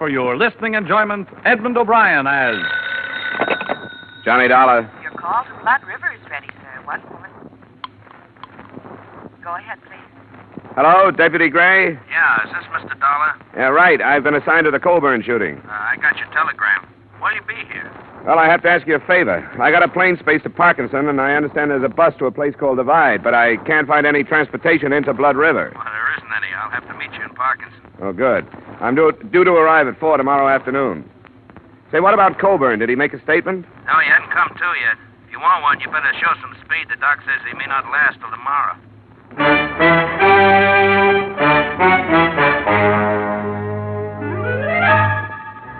For your listening enjoyment, Edmund O'Brien as Johnny Dollar. Your call to Blood River is ready, sir. 1 moment. Go ahead, please. Hello, Deputy Gray? Yeah, is this Mr. Dollar? Yeah, right. I've been assigned to the Colburn shooting. I got your telegram. Will you be here? Well, I have to ask you a favor. I got a plane space to Parkinson, and I understand there's a bus to a place called Divide, but I can't find any transportation into Blood River. Well, there isn't any. I'll have to meet you in Parkinson. Oh, good. I'm due to arrive at 4 tomorrow afternoon. Say, what about Colburn? Did he make a statement? No, he hasn't come to yet. If you want one, you better show some speed. The doc says he may not last till tomorrow.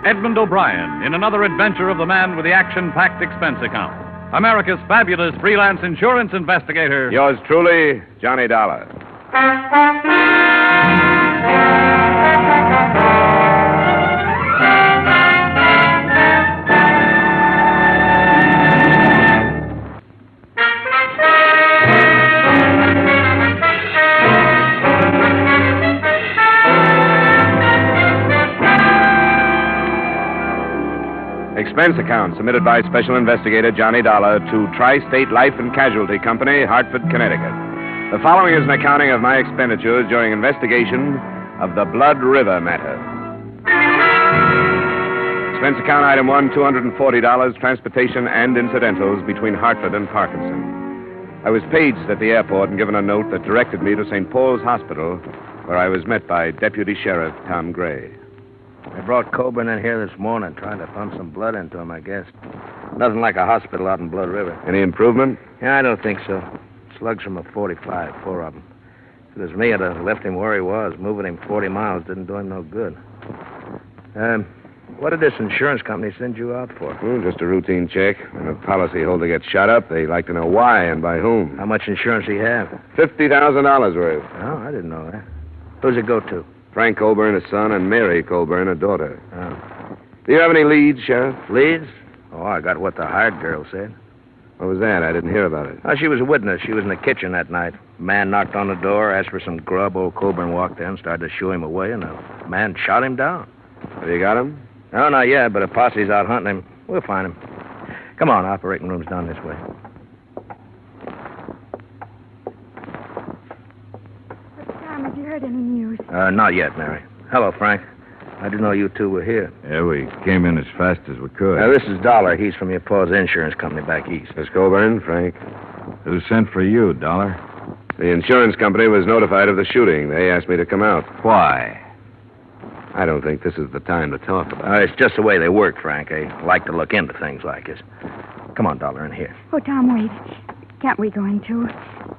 Edmund O'Brien in another adventure of the man with the action-packed expense account. America's fabulous freelance insurance investigator. Yours truly, Johnny Dollar. Expense account submitted by Special Investigator Johnny Dollar to Tri-State Life and Casualty Company, Hartford, Connecticut. The following is an accounting of my expenditures during investigation of the Blood River matter. Expense account item 1, $240, transportation and incidentals between Hartford and Parkinson. I was paged at the airport and given a note that directed me to St. Paul's Hospital, where I was met by Deputy Sheriff Tom Gray. They brought Colburn in here this morning, trying to pump some blood into him, I guess. Nothing like a hospital out in Blood River. Any improvement? Yeah, I don't think so. Slugs from a 45, 4 of them. If it was me, I'd have left him where he was. Moving him 40 miles didn't do him no good. What did this insurance company send you out for? Just a routine check. When a policyholder gets shot up, they like to know why and by whom. How much insurance do you have? $50,000 worth. Oh, I didn't know that. Who's it go to? Frank Colburn, a son, and Mary Colburn, a daughter. Oh. Do you have any leads, Sheriff? Leads? Oh, I got what the hired girl said. What was that? I didn't hear about it. Oh, she was a witness. She was in the kitchen that night. A man knocked on the door, asked for some grub. Old Colburn walked in, started to shoo him away, and the man shot him down. Have you got him? No, not yet, but a posse's out hunting him. We'll find him. Come on, operating room's down this way. Tom, have you heard any news? Not yet, Mary. Hello, Frank. I didn't know you two were here. Yeah, we came in as fast as we could. This is Dollar. He's from your pa's insurance company back east. Miss Colburn, Frank. Who sent for you, Dollar? The insurance company was notified of the shooting. They asked me to come out. Why? I don't think this is the time to talk about it. It's just the way they work, Frank. They like to look into things like this. Come on, Dollar, in here. Oh, Tom, wait. Can't we go in, too?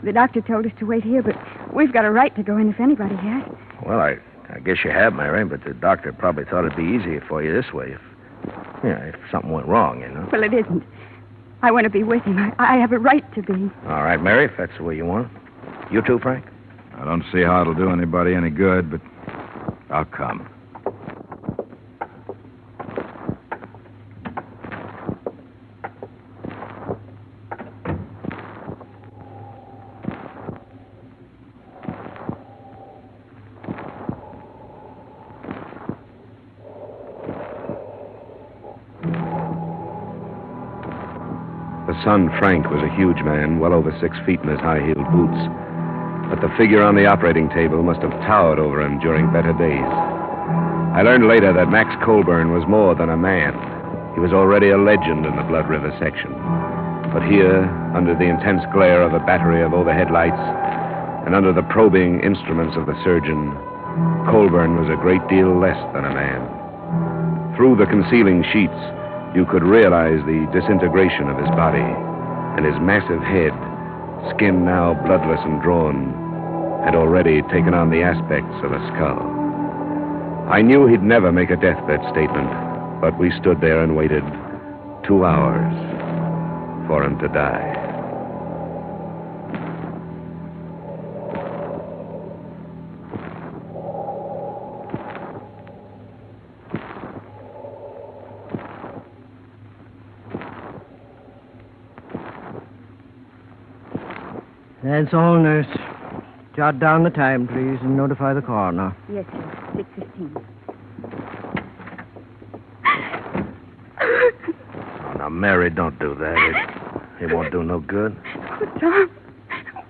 The doctor told us to wait here, but we've got a right to go in if anybody has. Well, I guess you have, Mary, but the doctor probably thought it'd be easier for you this way if something went wrong, you know. Well, it isn't. I want to be with him. I have a right to be. All right, Mary, if that's the way you want it. You too, Frank? I don't see how it'll do anybody any good, but I'll come. The son, Frank, was a huge man, well over 6 feet in his high-heeled boots. But the figure on the operating table must have towered over him during better days. I learned later that Max Colburn was more than a man. He was already a legend in the Blood River section. But here, under the intense glare of a battery of overhead lights, and under the probing instruments of the surgeon, Colburn was a great deal less than a man. Through the concealing sheets, you could realize the disintegration of his body, and his massive head, skin now bloodless and drawn, had already taken on the aspects of a skull. I knew he'd never make a deathbed statement, but we stood there and waited 2 hours for him to die. That's all, nurse. Jot down the time, please, and notify the coroner. Yes, sir. 6:15. Mary, don't do that. It won't do no good. Oh, Tom,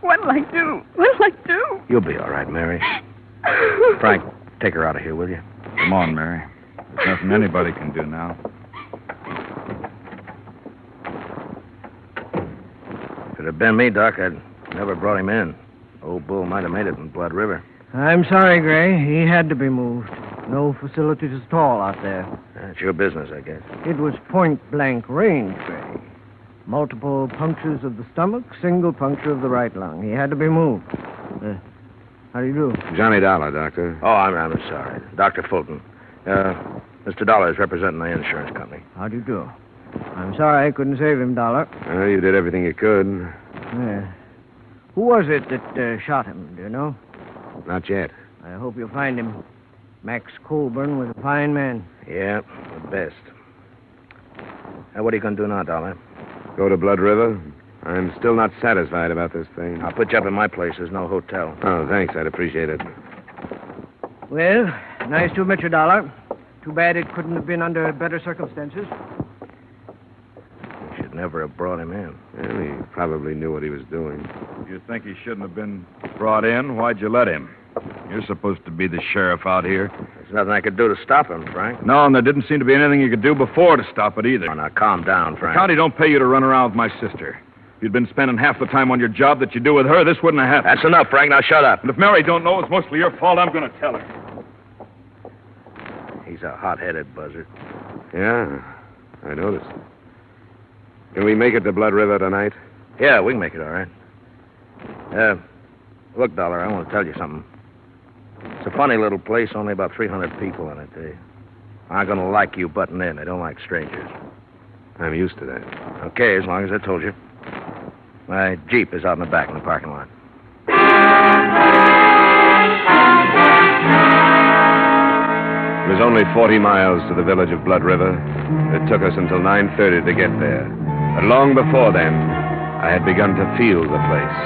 what'll I do? What'll I do? You'll be all right, Mary. Frank, take her out of here, will you? Come on, Mary. There's nothing anybody can do now. If it had been me, Doc, I'd never brought him in. Old Bull might have made it in Blood River. I'm sorry, Gray. He had to be moved. No facilities at all out there. It's your business, I guess. It was point-blank range, Gray. Multiple punctures of the stomach, single puncture of the right lung. He had to be moved. How do you do? Johnny Dollar, Doctor. Oh, I'm sorry. Dr. Fulton. Mr. Dollar is representing the insurance company. How do you do? I'm sorry I couldn't save him, Dollar. Well, you did everything you could. Yeah. Who was it that shot him, do you know? Not yet. I hope you'll find him. Max Colburn was a fine man. Yeah, the best. What are you going to do now, Dollar? Go to Blood River? I'm still not satisfied about this thing. I'll put you up in my place. There's no hotel. Oh, thanks. I'd appreciate it. Well, nice to meet you, Dollar. Too bad it couldn't have been under better circumstances. You should never have brought him in. Well, he probably knew what he was doing. If you think he shouldn't have been brought in, why'd you let him? You're supposed to be the sheriff out here. There's nothing I could do to stop him, Frank. No, and there didn't seem to be anything you could do before to stop it either. Oh, now, calm down, Frank. The county don't pay you to run around with my sister. If you'd been spending half the time on your job that you do with her, this wouldn't have happened. That's enough, Frank. Now, shut up. And if Mary don't know it's mostly your fault, I'm going to tell her. He's a hot-headed buzzard. Yeah, I noticed. Can we make it to Blood River tonight? Yeah, we can make it all right. Look, Dollar, I want to tell you something. It's a funny little place, only about 300 people in it. They aren't going to like you butting in. They don't like strangers. I'm used to that. Okay, as long as I told you. My Jeep is out in the back in the parking lot. It was only 40 miles to the village of Blood River. It took us until 9:30 to get there. But long before then, I had begun to feel the place.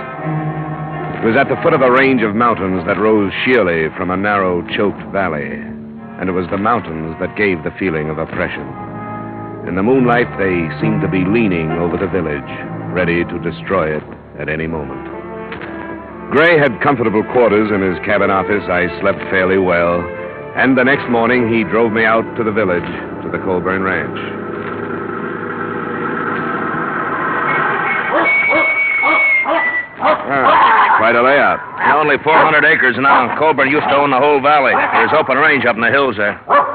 It was at the foot of a range of mountains that rose sheerly from a narrow, choked valley. And it was the mountains that gave the feeling of oppression. In the moonlight, they seemed to be leaning over the village, ready to destroy it at any moment. Gray had comfortable quarters in his cabin office. I slept fairly well. And the next morning, he drove me out to the village, to the Colburn Ranch. Quite a layout. Only 400 acres now. Colburn used to own the whole valley. There's open range up in the hills there. Well,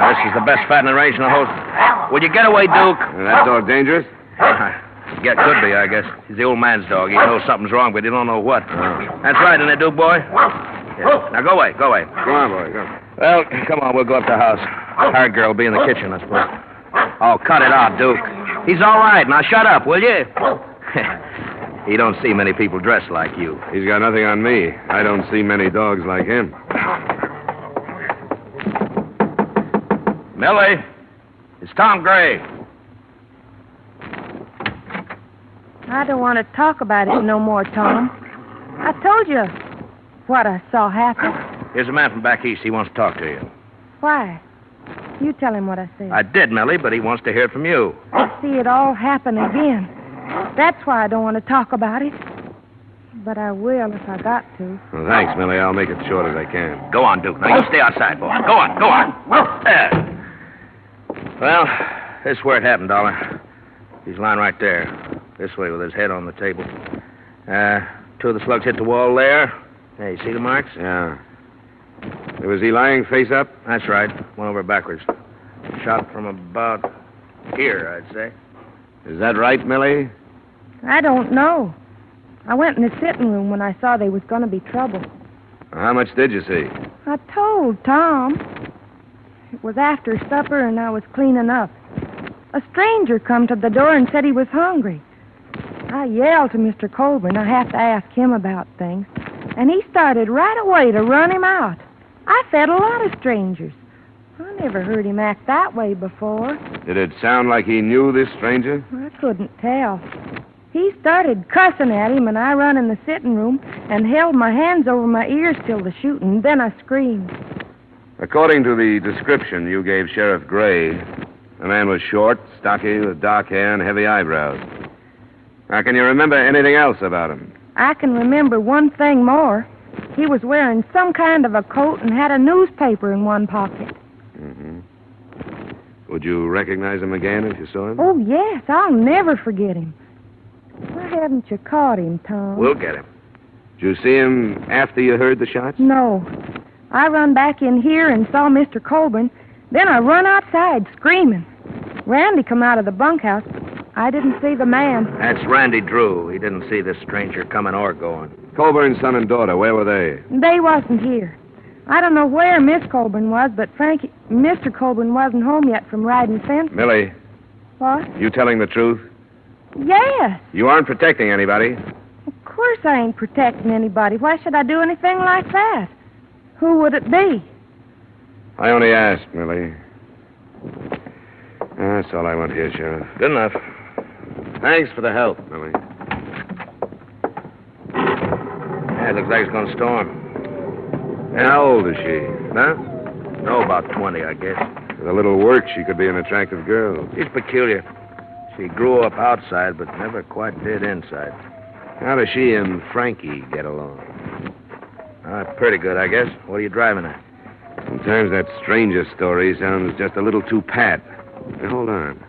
this is the best fattening range in the whole... Will you get away, Duke? That dog dangerous? Yeah, could be, I guess. He's the old man's dog. He knows something's wrong, but he don't know what. That's right, isn't it, Duke, boy? Yeah. Now, go away, go away. Go on, boy, go. Well, come on, we'll go up to the house. Hired girl will be in the kitchen, I suppose. Oh, cut it out, Duke. He's all right. Now, shut up, will you? He don't see many people dressed like you. He's got nothing on me. I don't see many dogs like him. Millie, it's Tom Gray. I don't want to talk about it no more, Tom. I told you what I saw happen. Here's a man from back east. He wants to talk to you. Why? You tell him what I said. I did, Millie, but he wants to hear it from you. I see it all happen again. That's why I don't want to talk about it. But I will if I got to. Well, thanks, Millie. I'll make it short as I can. Go on, Duke. Now, you stay outside, boy. Go on, go on. There. Well, this is where it happened, Dollar. He's lying right there. This way with his head on the table. Two of the slugs hit the wall there. Hey, you see the marks? Yeah. Was he lying face up? That's right. Went over backwards. Shot from about here, I'd say. Is that right, Millie? I don't know. I went in the sitting room when I saw there was going to be trouble. How much did you see? I told Tom. It was after supper and I was cleaning up. A stranger come to the door and said he was hungry. I yelled to Mr. Colburn. I have to ask him about things. And he started right away to run him out. I fed a lot of strangers. I never heard him act that way before. Did it sound like he knew this stranger? I couldn't tell. He started cussing at him, and I run in the sitting room and held my hands over my ears till the shooting. Then I screamed. According to the description you gave Sheriff Gray, The man was short, stocky, with dark hair and heavy eyebrows. Now, can you remember anything else about him? I can remember one thing more. He was wearing some kind of a coat and had a newspaper in one pocket. Mm-hmm. Would you recognize him again if you saw him? Oh, yes. I'll never forget him. Why haven't you caught him, Tom? We'll get him. Did you see him after you heard the shots? No. I run back in here and saw Mr. Colburn. Then I run outside screaming. Randy come out of the bunkhouse. I didn't see the man. That's Randy Drew. He didn't see this stranger coming or going. Colburn's son and daughter, where were they? They wasn't here. I don't know where Miss Colburn was, but Mr. Colburn wasn't home yet from riding fence. Millie. What? You telling the truth? Yes. You aren't protecting anybody. Of course I ain't protecting anybody. Why should I do anything like that? Who would it be? I only asked, Millie. That's all I want here, Sheriff. Good enough. Thanks for the help, Millie. Yeah, it looks like it's going to storm. How old is she? Huh? No, about 20, I guess. With a little work, she could be an attractive girl. She's peculiar. She grew up outside, but never quite did inside. How does she and Frankie get along? Pretty good, I guess. What are you driving at? Sometimes that stranger story sounds just a little too pat. Now, hold on.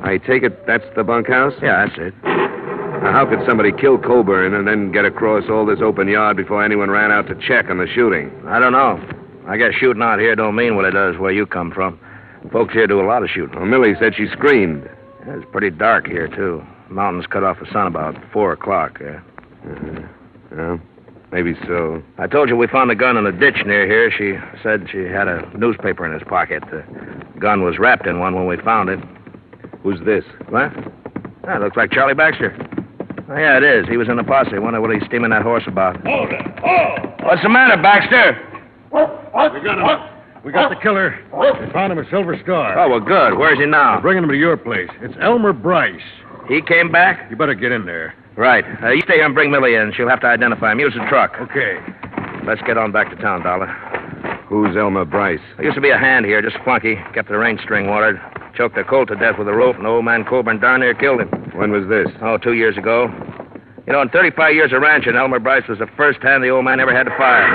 I take it that's the bunkhouse? Yeah, that's it. Now, how could somebody kill Colburn and then get across all this open yard before anyone ran out to check on the shooting? I don't know. I guess shooting out here don't mean what it does where you come from. Folks here do a lot of shooting. Well, Millie said she screamed. Yeah, it's pretty dark here, too. The mountains cut off the sun about 4 o'clock. Well, maybe so. I told you we found a gun in a ditch near here. She said she had a newspaper in his pocket. The gun was wrapped in one when we found it. Who's this? What? That looks like Charlie Baxter. Oh, yeah, it is. He was in the posse. Wonder what he's steaming that horse about. Hold it. Oh! What's the matter, Baxter? We got him. We got the killer. We found him at Silver Star. Oh, well, good. Where's he now? We're bringing him to your place. It's Elmer Bryce. He came back? You better get in there. Right. You stay here and bring Millie in. She'll have to identify him. Use the truck. Okay. Let's get on back to town, Dollar. Who's Elmer Bryce? There used to be a hand here, just flunky. Kept the range string watered. Choked a colt to death with a rope, and old man Colburn darn near killed him. When was this? Oh, 2 years ago. You know, in 35 years of ranching, Elmer Bryce was the first hand the old man ever had to fire.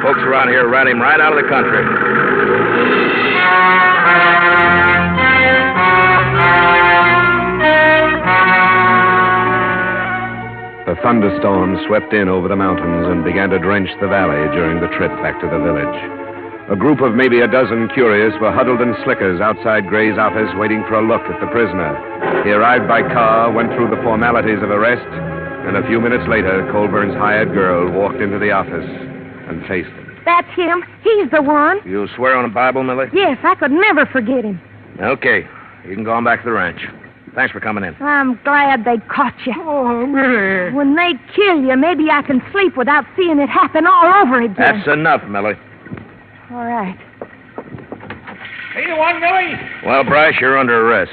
Folks around here ran him right out of the country. The thunderstorm swept in over the mountains and began to drench the valley during the trip back to the village. A group of maybe a dozen curious were huddled in slickers outside Gray's office waiting for a look at the prisoner. He arrived by car, went through the formalities of arrest, and a few minutes later, Colburn's hired girl walked into the office and faced him. That's him. He's the one. You swear on the Bible, Millie? Yes, I could never forget him. Okay. You can go on back to the ranch. Thanks for coming in. I'm glad they caught you. Oh, Millie. When they kill you, maybe I can sleep without seeing it happen all over again. That's enough, Millie. All right. Hey, you want Millie? Well, Bryce, you're under arrest.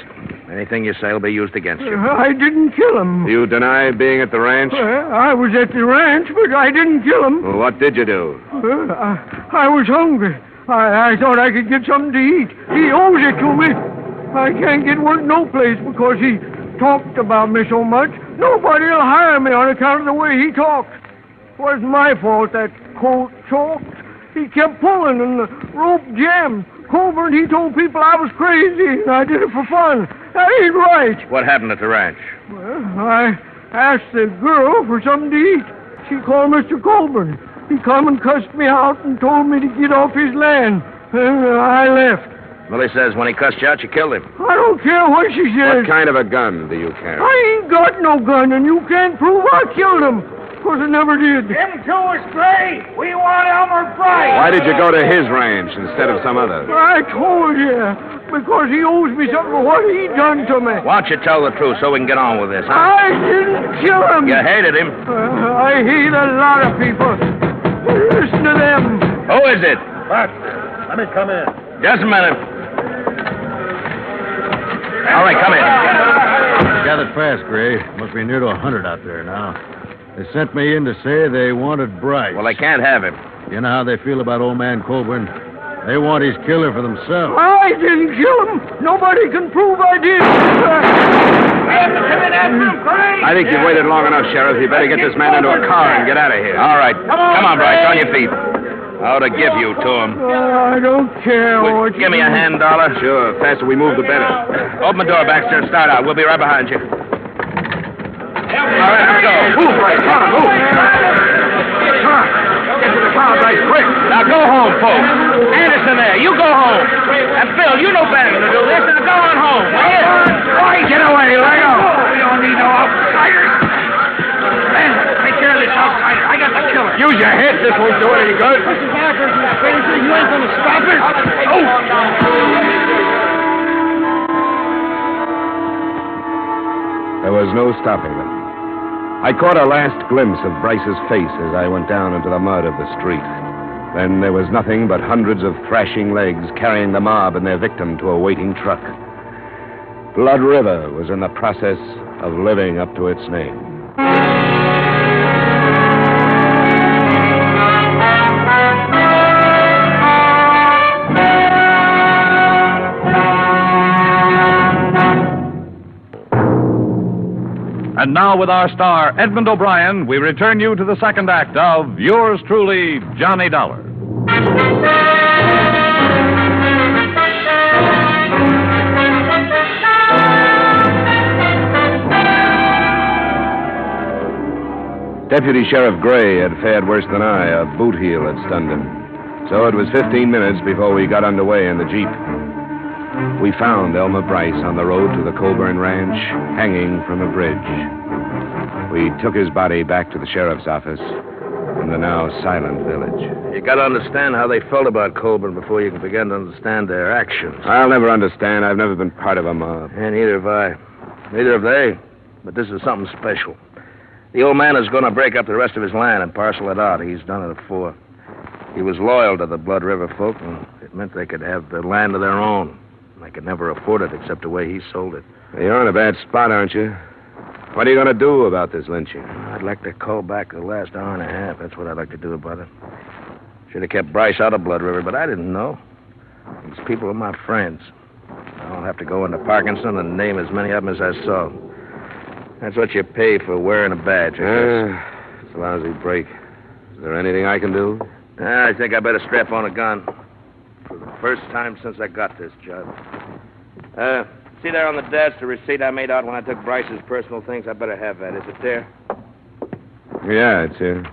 Anything you say will be used against you. I didn't kill him. You deny being at the ranch? I was at the ranch, but I didn't kill him. Well, what did you do? I was hungry. I thought I could get something to eat. He owes it to me. I can't get work no place because he talked about me so much. Nobody'll hire me on account of the way he talked. It wasn't my fault that colt choked. He kept pulling and the rope jammed. Colburn, he told people I was crazy and I did it for fun. That ain't right. What happened at the ranch? Well, I asked the girl for something to eat. She called Mr. Colburn. He come and cussed me out and told me to get off his land. I left. Millie says when he cussed you out, you killed him. I don't care what she says. What kind of a gun do you carry? I ain't got no gun, and you can't prove I killed him. Of course I never did. Him too is Gray. We want Elmer Bryce. Why did you go to his ranch instead of some other? I told you. Because he owes me something for what he done to me. Why don't you tell the truth so we can get on with this, huh? I didn't kill him. You hated him. I hate a lot of people. Listen to them. Who is it? Baxter, let me come in. Just a minute. All right, come in. Gathered fast, Gray. Must be near to 100 out there now. They sent me in to say they wanted Bryce. Well, they can't have him. You know how they feel about old man Colburn? They want his killer for themselves. I didn't kill him. Nobody can prove I did. I think you've waited long enough, Sheriff. You better get this man into a car and get out of here. All right. Come on, Bryce. On your feet. I ought to give you to him. I don't care what you Give me a hand, Dollar. Sure. Faster we move, the better. Open the door, Baxter, and start out. We'll be right behind you. All right, let's go. Move, Bryce. Come on, move. Come on. Get to the car, Bryce, quick. Now go home, folks. Anderson there, you go home. And Phil, you know better than to do this. Now go on home, will you? Boy, get away. Let go. We don't need no outsiders. Man, take care of this outsider. I got the killer. Use your head. This won't do any good. This is Arthur, you stranger. You ain't gonna stop it. Oh! There was no stopping them. I caught a last glimpse of Bryce's face as I went down into the mud of the street. Then there was nothing but hundreds of thrashing legs carrying the mob and their victim to a waiting truck. Blood River was in the process of living up to its name. And now, with our star, Edmund O'Brien, we return you to the second act of Yours Truly, Johnny Dollar. Deputy Sheriff Gray had fared worse than I. A boot heel had stunned him. So it was 15 minutes before we got underway in the Jeep. We found Elmer Bryce on the road to the Colburn Ranch, hanging from a bridge. We took his body back to the sheriff's office in the now silent village. You got to understand how they felt about Colburn before you can begin to understand their actions. I'll never understand. I've never been part of a mob. And neither have I. Neither have they. But this is something special. The old man is going to break up the rest of his land and parcel it out. He's done it before. He was loyal to the Blood River folk, and it meant they could have the land of their own. They could never afford it except the way he sold it. You're in a bad spot, aren't you? What are you going to do about this lynching? I'd like to call back the last hour and a half. That's what I'd like to do about it. Should have kept Bryce out of Blood River, but I didn't know. These people are my friends. I'll have to go into Parkinson and name as many of them as I saw. That's what you pay for wearing a badge, I guess. It's a lousy break. Is there anything I can do? I think I better strap on a gun. For the first time since I got this job. See there on the desk the receipt I made out when I took Bryce's personal things? I better have that. Is it there? Yeah, it's here.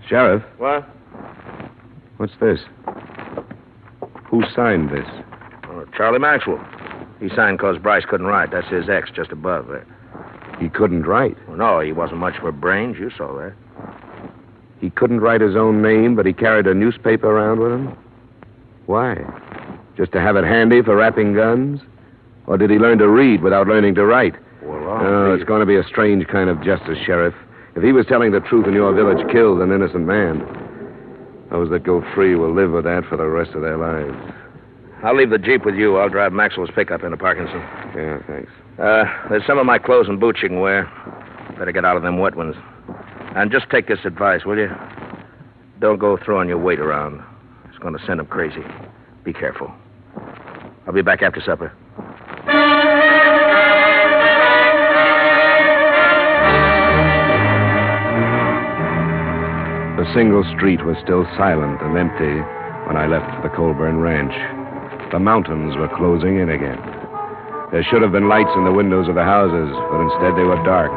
Sheriff, What? what's this? Who signed this? Charlie Maxwell. He signed because Bryce couldn't write. That's his X just above there. He couldn't write. Well, no, he wasn't much for brains. You saw that. He couldn't write his own name, but he carried a newspaper around with him? Why? Just to have it handy for wrapping guns? Or did he learn to read without learning to write? Well, it's going to be a strange kind of justice, Sheriff. If he was telling the truth and your village killed an innocent man, those that go free will live with that for the rest of their lives. I'll leave the Jeep with you. I'll drive Maxwell's pickup into Parkinson. Yeah, thanks. There's some of my clothes and boots you can wear. Better get out of them wet ones. And just take this advice, will you? Don't go throwing your weight around. It's going to send them crazy. Be careful. I'll be back after supper. The single street was still silent and empty when I left the Colburn Ranch. The mountains were closing in again. There should have been lights in the windows of the houses, but instead they were dark.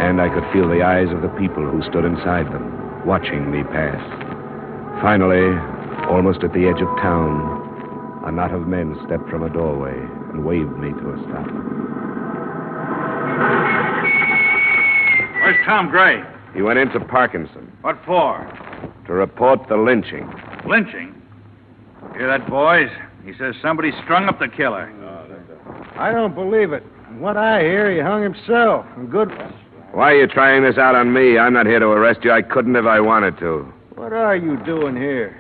And I could feel the eyes of the people who stood inside them, watching me pass. Finally, almost at the edge of town, a knot of men stepped from a doorway and waved me to a stop. Where's Tom Gray? He went into Parkinson What for? to report the lynching. Lynching? Hear that, boys? He says somebody strung up the killer. I don't believe it. From what I hear, he hung himself. And good. Why are you trying this out on me? I'm not here to arrest you. I couldn't if I wanted to. What are you doing here?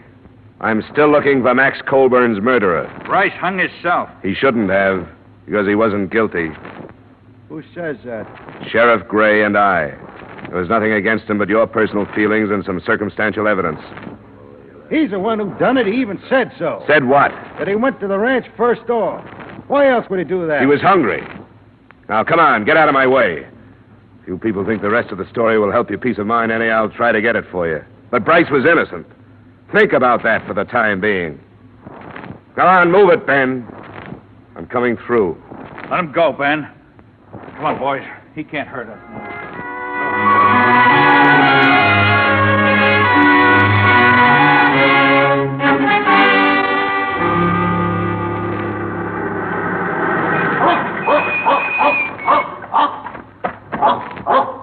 I'm still looking for Max Colburn's murderer. Bryce hung himself. He shouldn't have, because he wasn't guilty. Who says that? Sheriff Gray and I. There was nothing against him but your personal feelings and some circumstantial evidence. He's the one who done it. He even said so. Said what? That he went to the ranch first off. Why else would he do that? He was hungry. Now, come on, get out of my way. If you people think the rest of the story will help your peace of mind any, I'll try to get it for you. But Bryce was innocent. Think about that for the time being. Come on, move it, Ben. I'm coming through. Let him go, Ben. Come on, boys. He can't hurt us.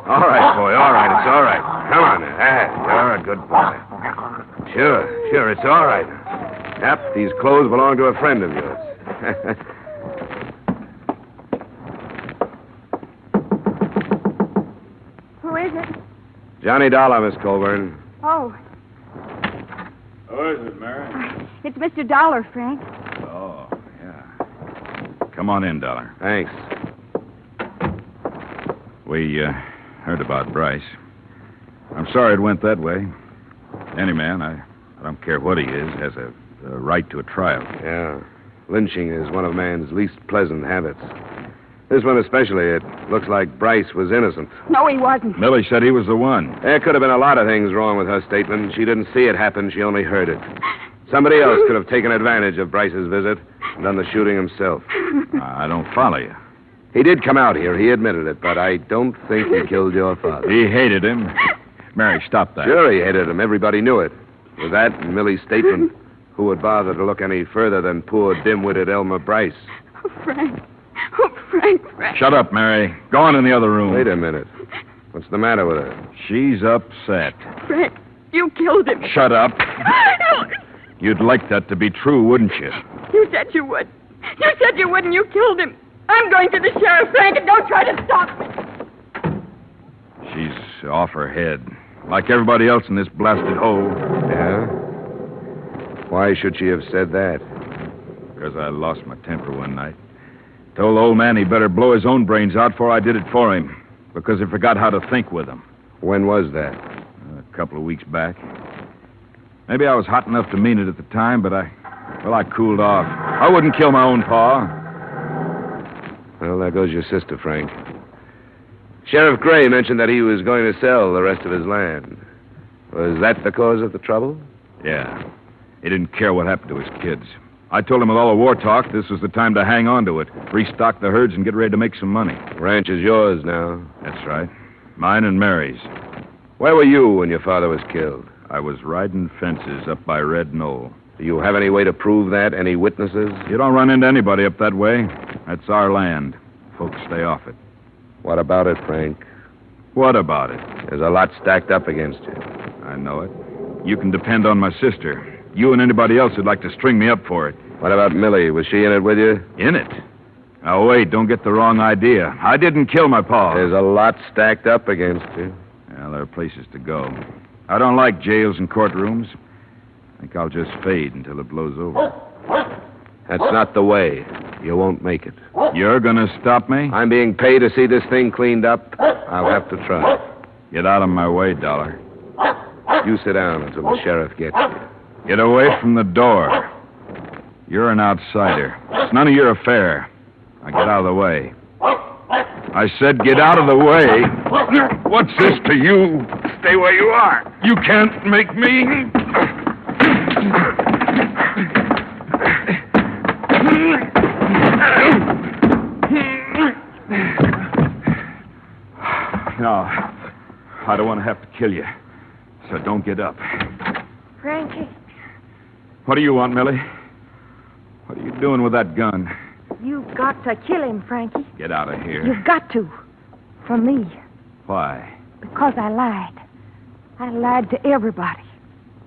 All right, boy, all right. It's all right. Come on now. You're a good boy. Sure, it's all right. Yep, these clothes belong to a friend of yours. Who is it? Johnny Dollar, Miss Colburn. Oh, Who is it, Mary? it's Mr. Dollar, Frank. Oh, yeah. Come on in, Dollar. Thanks. We heard about Bryce. I'm sorry it went that way. Any man, I don't care what he is, has a right to a trial. Yeah. Lynching is one of man's least pleasant habits. This one especially, it looks like Bryce was innocent. No, he wasn't. Millie said he was the one. There could have been a lot of things wrong with her statement. She didn't see it happen. She only heard it. Somebody else could have taken advantage of Bryce's visit and done the shooting himself. I don't follow you. He did come out here. He admitted it, but I don't think he killed your father. He hated him. Mary, stop that. Sure, he hated him. Everybody knew it. With that and Millie's statement, who would bother to look any further than poor dim-witted Elmer Bryce? Oh, Frank. Oh, Frank. Shut up, Mary. Go on in the other room. Wait a minute. What's the matter with her? She's upset. Frank, you killed him. Shut up. You'd like that to be true, wouldn't you? You said you would. You said you would, and you killed him. I'm going to the sheriff, Frank, and don't try to stop me. She's off her head. Like everybody else in this blasted hole. Yeah? Why should she have said that? Because I lost my temper one night. Told the old man he better blow his own brains out before I did it for him. Because he forgot how to think with them. When was that? A couple of weeks back. Maybe I was hot enough to mean it at the time, but I cooled off. I wouldn't kill my own pa. Well, there goes your sister, Frank. Sheriff Gray mentioned that he was going to sell the rest of his land. Was that the cause of the trouble? Yeah. He didn't care what happened to his kids. I told him with all the war talk, this was the time to hang on to it, restock the herds, and get ready to make some money. The ranch is yours now. That's right. Mine and Mary's. Where were you when your father was killed? I was riding fences up by Red Knoll. Do you have any way to prove that? Any witnesses? You don't run into anybody up that way. That's our land. Folks stay off it. What about it, Frank? What about it? There's a lot stacked up against you. I know it. You can depend on my sister. You and anybody else who'd like to string me up for it. What about Millie? Was she in it with you? In it? Now, wait, don't get the wrong idea. I didn't kill my pa. There's a lot stacked up against you. Well, there are places to go. I don't like jails and courtrooms. I think I'll just fade until it blows over. That's not the way. You won't make it. You're going to stop me? I'm being paid to see this thing cleaned up. I'll have to try. Get out of my way, Dollar. You sit down until the sheriff gets you. Get away from the door. You're an outsider. It's none of your affair. Now get out of the way. I said get out of the way. What's this to you? Stay where you are. You can't make me. No, I don't want to have to kill you. So don't get up. Frankie. What do you want, Millie? What are you doing with that gun? You've got to kill him, Frankie. Get out of here. You've got to. For me. Why? Because I lied. I lied to everybody.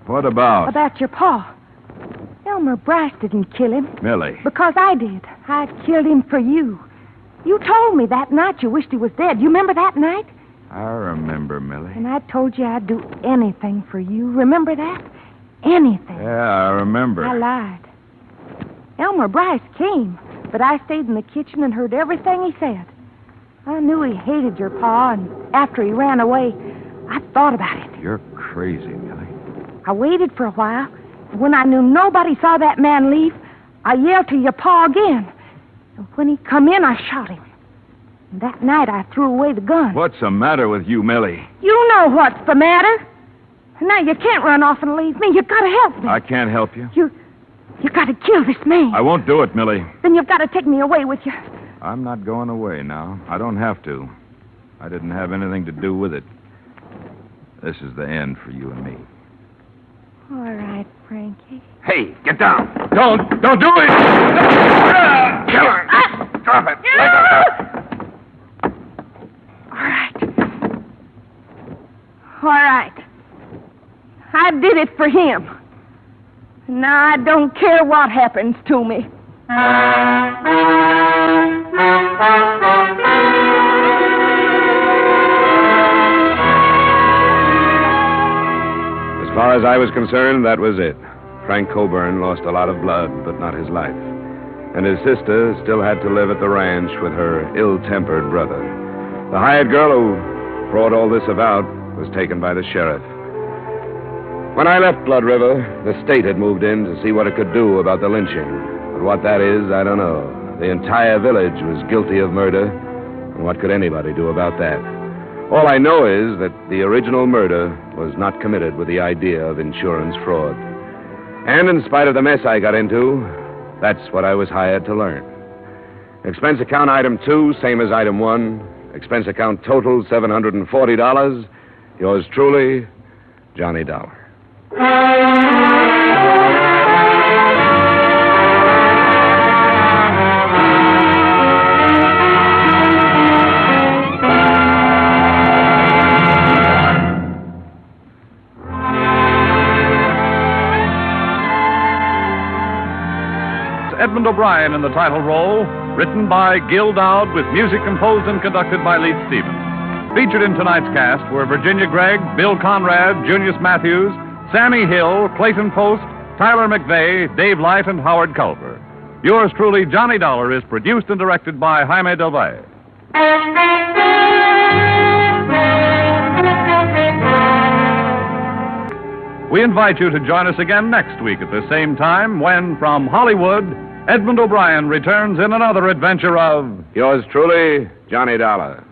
What about? About your pa. Elmer Bryce didn't kill him. Millie. Because I did. I killed him for you. You told me that night you wished he was dead. You remember that night? I remember, Millie. And I told you I'd do anything for you. Remember that? Anything. Yeah, I remember. I lied. Elmer Bryce came, but I stayed in the kitchen and heard everything he said. I knew he hated your pa, and after he ran away, I thought about it. You're crazy, Millie. I waited for a while, When I knew nobody saw that man leave, I yelled to your pa again. And when he come in, I shot him. And that night, I threw away the gun. What's the matter with you, Millie? You know what's the matter. Now, you can't run off and leave me. You've got to help me. I can't help you. You got to kill this man. I won't do it, Millie. Then you've got to take me away with you. I'm not going away now. I don't have to. I didn't have anything to do with it. This is the end for you and me. All right, Frankie. Hey, get down. Don't do it! Kill her. Drop it. Let go. All right. I did it for him. Now I don't care what happens to me. As far as I was concerned, that was it. Frank Coburn lost a lot of blood, but not his life. And his sister still had to live at the ranch with her ill-tempered brother. The hired girl who brought all this about was taken by the sheriff. When I left Blood River, the state had moved in to see what it could do about the lynching. But what that is, I don't know. The entire village was guilty of murder, and what could anybody do about that? All I know is that the original murder was not committed with the idea of insurance fraud. And in spite of the mess I got into, that's what I was hired to learn. Expense account item 2, same as item 1. Expense account total, $740. Yours truly, Johnny Dollar. Edmund O'Brien in the title role, written by Gil Dowd with music composed and conducted by Leith Stevens. Featured in tonight's cast were Virginia Gregg, Bill Conrad, Junius Matthews, Sammy Hill, Clayton Post, Tyler McVeigh, Dave Light, and Howard Culver. Yours truly, Johnny Dollar, is produced and directed by Jaime Del Valle. We invite you to join us again next week at the same time when, from Hollywood, Edmund O'Brien returns in another adventure of... Yours truly, Johnny Dollar.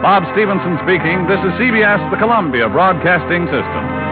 Bob Stevenson speaking. This is CBS, the Columbia Broadcasting System.